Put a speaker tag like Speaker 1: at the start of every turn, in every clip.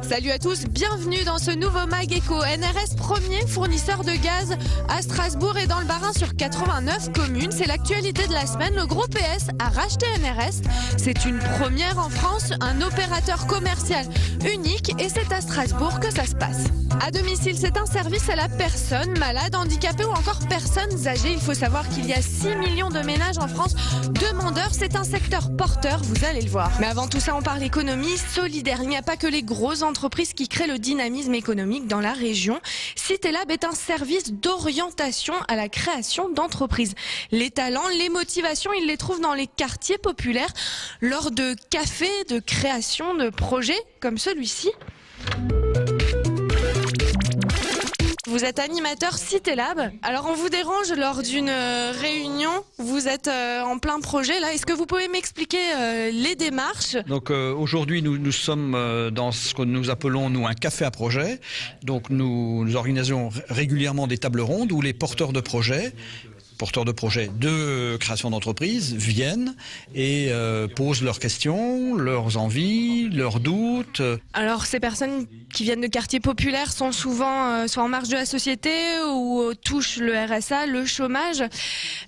Speaker 1: Salut à tous, bienvenue dans ce nouveau Mag Éco. NRS, premier fournisseur de gaz à Strasbourg et dans le Bas-Rhin sur 89 communes. C'est l'actualité de la semaine. Le groupe ES a racheté NRS. C'est une première en France, un opérateur commercial unique et c'est à Strasbourg que ça se passe. À domicile, c'est un service à la personne malade, handicapée ou encore personnes âgées. Il faut savoir qu'il y a 6 millions de ménages en France demandeurs. C'est un secteur porteur, vous allez le voir. Mais avant tout ça, on parle économie solidaire. Il n'y a pas que les grosses entreprises qui créent le dynamisme économique dans la région. Citélab est un service d'orientation à la création d'entreprises. Les talents, les motivations, ils les trouvent dans les quartiers populaires lors de cafés, de création de projets comme celui-ci. Vous êtes animateur Citélab. Alors on vous dérange lors d'une réunion. Vous êtes en plein projet là. Est-ce que vous pouvez m'expliquer les démarches?
Speaker 2: Donc aujourd'hui nous sommes dans ce que nous appelons un café à projet. Donc nous organisons régulièrement des tables rondes où les porteurs de projets de création d'entreprise viennent et posent leurs questions, leurs envies, leurs doutes.
Speaker 1: Alors ces personnes qui viennent de quartiers populaires sont souvent soit en marge de la société ou touchent le RSA, le chômage.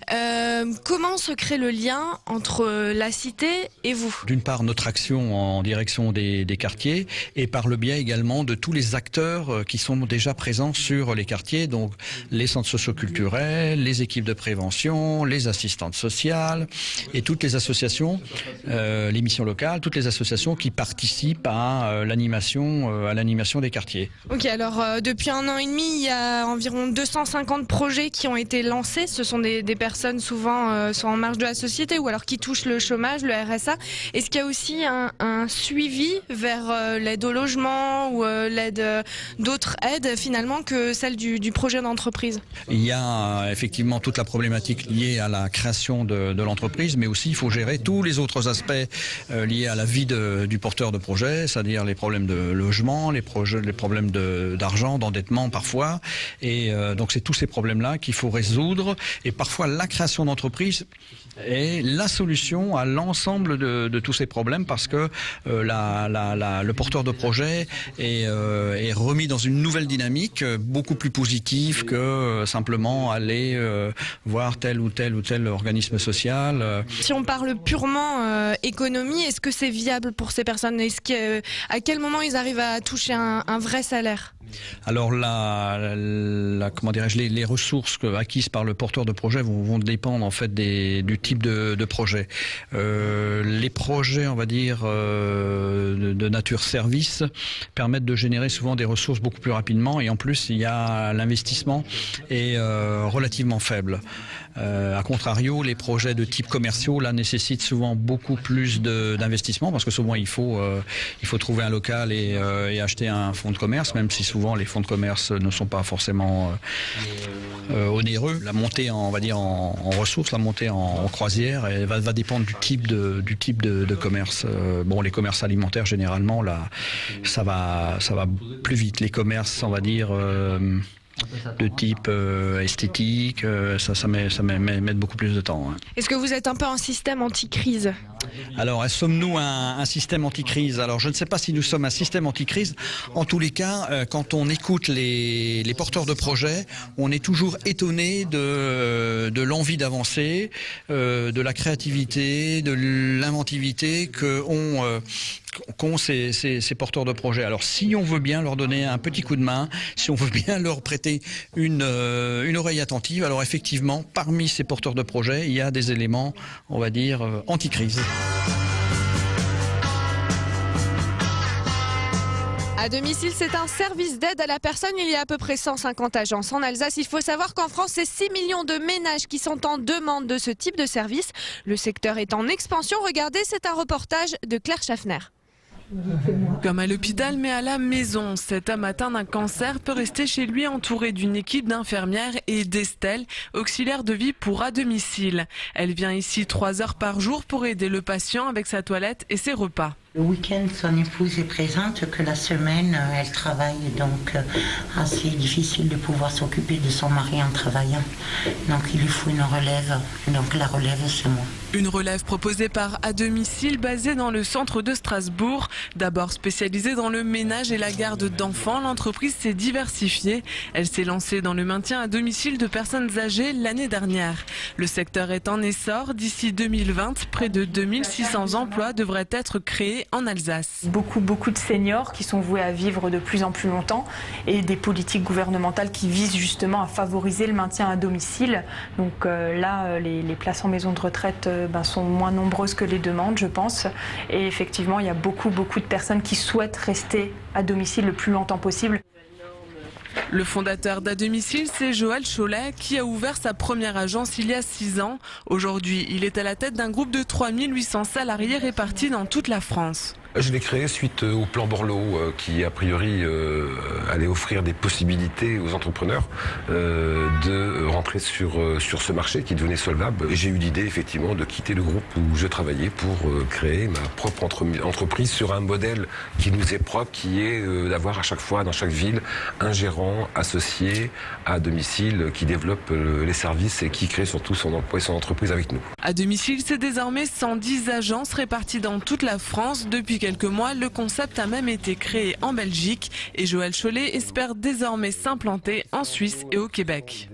Speaker 1: Comment se crée le lien entre la cité et vous?
Speaker 2: D'une part, notre action en direction des quartiers et par le biais également de tous les acteurs qui sont déjà présents sur les quartiers, donc les centres socioculturels, les équipes de prévention, les assistantes sociales et toutes les associations, les missions locales, toutes les associations qui participent à l'animation des quartiers.
Speaker 1: Ok, alors depuis 1 an et demi, il y a environ 250 projets qui ont été lancés. Ce sont des personnes souvent sont en marge de la société ou alors qui touchent le chômage, le RSA. Est-ce qu'il y a aussi un suivi vers l'aide au logement ou l'aide d'autres aides finalement que celle du projet d'entreprise?
Speaker 2: Il y a effectivement toute la problématique liée à la création de l'entreprise, mais aussi il faut gérer tous les autres aspects liés à la vie du porteur de projet, c'est-à-dire les problèmes de logement, les problèmes d'argent, d'endettement parfois. Et donc c'est tous ces problèmes-là qu'il faut résoudre. Et parfois la création d'entreprise est la solution à l'ensemble de tous ces problèmes parce que le porteur de projet est remis dans une nouvelle dynamique beaucoup plus positive que simplement aller voir tel ou tel organisme social.
Speaker 1: Si on parle purement économie, est-ce que c'est viable pour ces personnes? À quel moment ils arrivent à toucher un vrai salaire?
Speaker 2: Alors comment dirais-je, les ressources acquises par le porteur de projet vont dépendre en fait du type de projet. Les projets, on va dire, de nature service permettent de générer souvent des ressources beaucoup plus rapidement et en plus il y a l'investissement est relativement faible. A contrario, les projets de type commerciaux là nécessitent souvent beaucoup plus d'investissement parce que souvent il faut trouver un local et acheter un fonds de commerce, même si souvent les fonds de commerce ne sont pas forcément onéreux. La montée en ressources, la montée en croisière, elle va dépendre du type de commerce. Les commerces alimentaires généralement là, ça va plus vite. Les commerces, on va dire de type esthétique, ça met beaucoup plus de temps.
Speaker 1: Est-ce que vous êtes un peu un système anti-crise?
Speaker 2: Alors, sommes-nous un système anti-crise? Alors, je ne sais pas si nous sommes un système anti-crise. En tous les cas, quand on écoute les porteurs de projets, on est toujours étonné de l'envie d'avancer, de la créativité, de l'inventivité qu'ont ces porteurs de projets. Alors, si on veut bien leur donner un petit coup de main, si on veut bien leur prêter une oreille attentive, alors effectivement, parmi ces porteurs de projets, il y a des éléments, on va dire, anti-crise.
Speaker 1: À domicile, c'est un service d'aide à la personne. Il y a à peu près 150 agences en Alsace. Il faut savoir qu'en France, c'est 6 millions de ménages qui sont en demande de ce type de service. Le secteur est en expansion. Regardez, c'est un reportage de Claire Schaffner.
Speaker 3: Comme à l'hôpital, mais à la maison, cet homme atteint d'un cancer peut rester chez lui entouré d'une équipe d'infirmières et d'Estelle, auxiliaire de vie pour à domicile. Elle vient ici 3 heures par jour pour aider le patient avec sa toilette et ses repas.
Speaker 4: Le week-end, son épouse est présente, que la semaine, elle travaille, donc assez difficile de pouvoir s'occuper de son mari en travaillant. Donc il lui faut une relève, donc la relève c'est moi.
Speaker 3: Une relève proposée par À Domicile, basée dans le centre de Strasbourg. D'abord spécialisée dans le ménage et la garde d'enfants, l'entreprise s'est diversifiée. Elle s'est lancée dans le maintien à domicile de personnes âgées l'année dernière. Le secteur est en essor. D'ici 2020, près de 2600 emplois devraient être créés en Alsace.
Speaker 5: Beaucoup de seniors qui sont voués à vivre de plus en plus longtemps et des politiques gouvernementales qui visent justement à favoriser le maintien à domicile. Donc là, les places en maison de retraite sont moins nombreuses que les demandes, je pense. Et effectivement, il y a beaucoup de personnes qui souhaitent rester à domicile le plus longtemps possible.
Speaker 3: Le fondateur d'À Domicile, c'est Joël Cholet, qui a ouvert sa première agence il y a 6 ans. Aujourd'hui, il est à la tête d'un groupe de 3800 salariés répartis dans toute la France.
Speaker 6: Je l'ai créé suite au plan Borloo qui a priori allait offrir des possibilités aux entrepreneurs de rentrer sur ce marché qui devenait solvable. J'ai eu l'idée effectivement de quitter le groupe où je travaillais pour créer ma propre entreprise sur un modèle qui nous est propre, qui est d'avoir à chaque fois dans chaque ville un gérant associé à domicile qui développe les services et qui crée surtout son emploi et son entreprise avec nous.
Speaker 3: À Domicile, c'est désormais 110 agences réparties dans toute la France. Depuis quelques mois, le concept a même été créé en Belgique et Joël Cholet espère désormais s'implanter en Suisse et au Québec.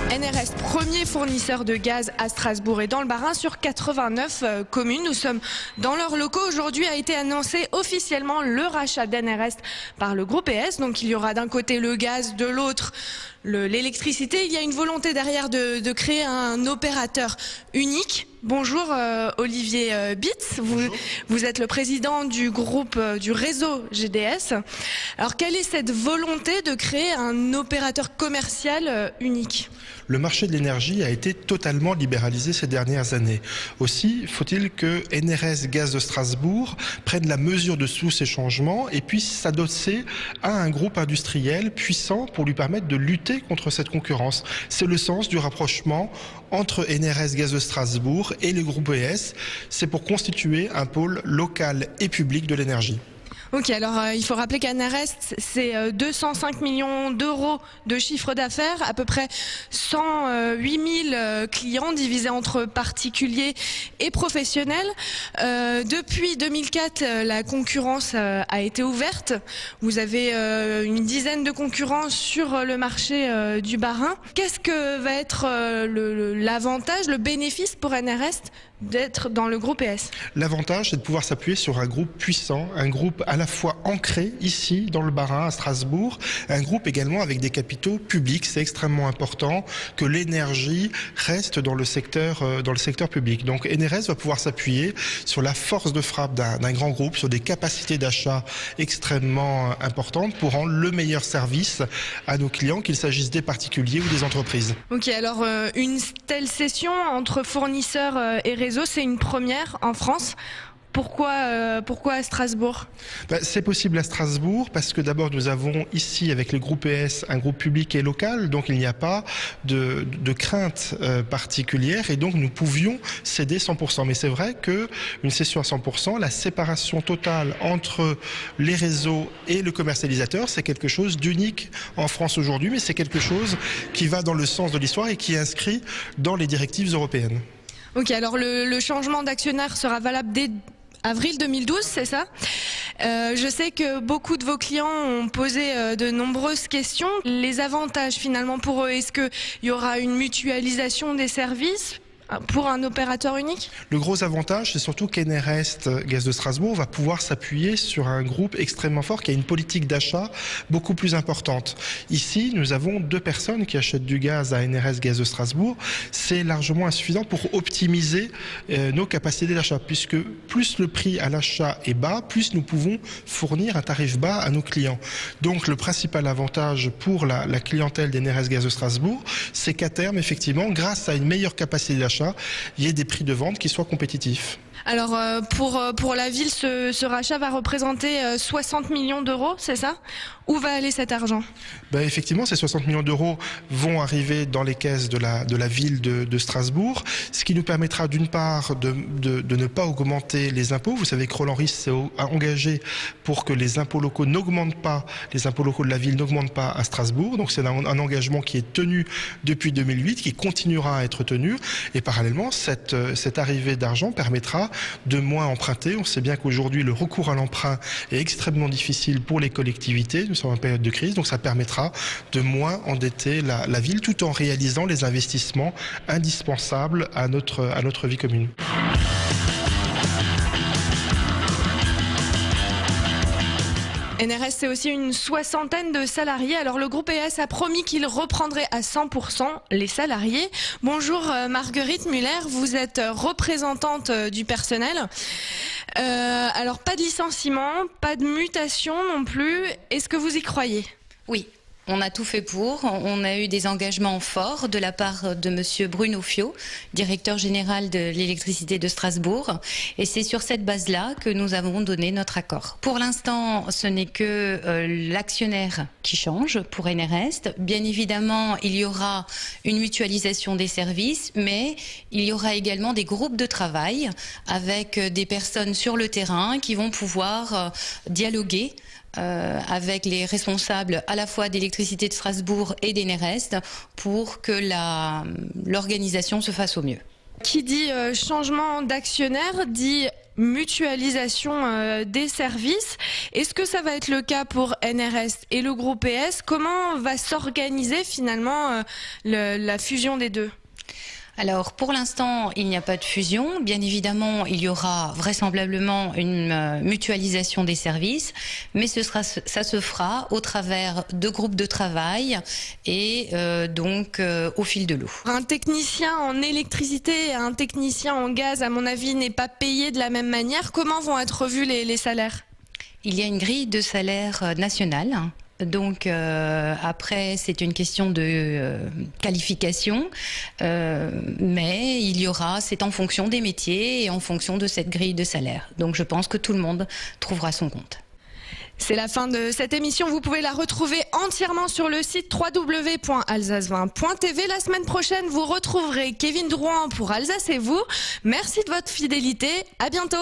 Speaker 1: NRS, premier fournisseur de gaz à Strasbourg et dans le Bas-Rhin sur 89 communes. Nous sommes dans leurs locaux. Aujourd'hui a été annoncé officiellement le rachat d'NRS par le groupe ES. Donc il y aura d'un côté le gaz, de l'autre l'électricité. Il y a une volonté derrière de créer un opérateur unique. Bonjour Olivier Bitz, vous êtes le président du groupe du réseau GDS. Alors quelle est cette volonté de créer un opérateur commercial unique ?
Speaker 7: Le marché de l'énergie a été totalement libéralisé ces dernières années. Aussi, faut-il que NRS Gaz de Strasbourg prenne la mesure de tous ces changements et puisse s'adosser à un groupe industriel puissant pour lui permettre de lutter contre cette concurrence. C'est le sens du rapprochement entre NRS Gaz de Strasbourg et le groupe ES. C'est pour constituer un pôle local et public de l'énergie.
Speaker 1: Ok, alors il faut rappeler qu'NRS, c'est 205 millions d'euros de chiffre d'affaires, à peu près 108 000 clients divisés entre particuliers et professionnels. Depuis 2004, la concurrence a été ouverte. Vous avez une dizaine de concurrents sur le marché du Bas-Rhin. Qu'est-ce que va être l'avantage, le bénéfice pour NRS d'être dans le groupe ES?
Speaker 7: L'avantage, c'est de pouvoir s'appuyer sur un groupe puissant, un groupe à la fois ancré ici, dans le Bas-Rhin, à Strasbourg, un groupe également avec des capitaux publics. C'est extrêmement important que l'énergie reste dans le secteur public. Donc NRS va pouvoir s'appuyer sur la force de frappe d'un grand groupe, sur des capacités d'achat extrêmement importantes pour rendre le meilleur service à nos clients, qu'il s'agisse des particuliers ou des entreprises.
Speaker 1: Ok, alors une telle session entre fournisseurs et réseaux, c'est une première en France. Pourquoi à Strasbourg?
Speaker 7: C'est possible à Strasbourg parce que d'abord nous avons ici avec le groupe ES un groupe public et local, donc il n'y a pas de crainte particulière et donc nous pouvions céder 100%. Mais c'est vrai qu'une cession à 100%, la séparation totale entre les réseaux et le commercialisateur, c'est quelque chose d'unique en France aujourd'hui, mais c'est quelque chose qui va dans le sens de l'histoire et qui est inscrit dans les directives européennes.
Speaker 1: Ok, alors le changement d'actionnaire sera valable dès avril 2012, c'est ça? Je sais que beaucoup de vos clients ont posé de nombreuses questions. Les avantages finalement pour eux, est-ce qu'il y aura une mutualisation des services pour un opérateur unique?
Speaker 7: Le gros avantage, c'est surtout qu'NRS Gaz de Strasbourg va pouvoir s'appuyer sur un groupe extrêmement fort qui a une politique d'achat beaucoup plus importante. Ici, nous avons 2 personnes qui achètent du gaz à NRS Gaz de Strasbourg. C'est largement insuffisant pour optimiser nos capacités d'achat, puisque plus le prix à l'achat est bas, plus nous pouvons fournir un tarif bas à nos clients. Donc le principal avantage pour la clientèle d'NRS Gaz de Strasbourg, c'est qu'à terme, effectivement, grâce à une meilleure capacité d'achat, il y ait des prix de vente qui soient compétitifs.
Speaker 1: Alors pour la ville, ce rachat va représenter 60 millions d'euros, c'est ça? Où va aller cet argent?
Speaker 7: Effectivement, ces 60 millions d'euros vont arriver dans les caisses de la ville de Strasbourg, ce qui nous permettra d'une part de ne pas augmenter les impôts. Vous savez que Roland Ries s'est engagé pour que les impôts locaux n'augmentent pas, les impôts locaux de la ville n'augmentent pas à Strasbourg. Donc c'est un engagement qui est tenu depuis 2008, qui continuera à être tenu. Et parallèlement, cette arrivée d'argent permettra de moins emprunter. On sait bien qu'aujourd'hui, le recours à l'emprunt est extrêmement difficile pour les collectivités. Nous sommes en période de crise, donc ça permettra de moins endetter la ville tout en réalisant les investissements indispensables à notre vie commune.
Speaker 1: NRS, c'est aussi une soixantaine de salariés. Alors le groupe ES a promis qu'il reprendrait à 100% les salariés. Bonjour Marguerite Muller, vous êtes représentante du personnel. Alors pas de licenciement, pas de mutation non plus. Est-ce que vous y croyez?
Speaker 8: Oui. On a tout fait pour. On a eu des engagements forts de la part de monsieur Bruno Fiot, directeur général de l'électricité de Strasbourg. Et c'est sur cette base-là que nous avons donné notre accord. Pour l'instant, ce n'est que l'actionnaire qui change pour NRS. Bien évidemment, il y aura une mutualisation des services, mais il y aura également des groupes de travail avec des personnes sur le terrain qui vont pouvoir dialoguer avec les responsables à la fois d'électricité de Strasbourg et d'NRS pour que l'organisation se fasse au mieux.
Speaker 1: Qui dit changement d'actionnaire dit mutualisation des services. Est-ce que ça va être le cas pour NRS et le groupe ES? Comment va s'organiser finalement la fusion des deux?
Speaker 8: Alors, pour l'instant, il n'y a pas de fusion. Bien évidemment, il y aura vraisemblablement une mutualisation des services, mais ça se fera au travers de groupes de travail et donc au fil de l'eau.
Speaker 1: Un technicien en électricité et un technicien en gaz, à mon avis, n'est pas payé de la même manière. Comment vont être revus les salaires? Il
Speaker 8: y a une grille de salaire nationale. Donc après, c'est une question de qualification, mais c'est en fonction des métiers et en fonction de cette grille de salaire. Donc je pense que tout le monde trouvera son compte.
Speaker 1: C'est la fin de cette émission. Vous pouvez la retrouver entièrement sur le site www.alsace20.tv. La semaine prochaine, vous retrouverez Kevin Drouin pour Alsace et vous. Merci de votre fidélité. À bientôt.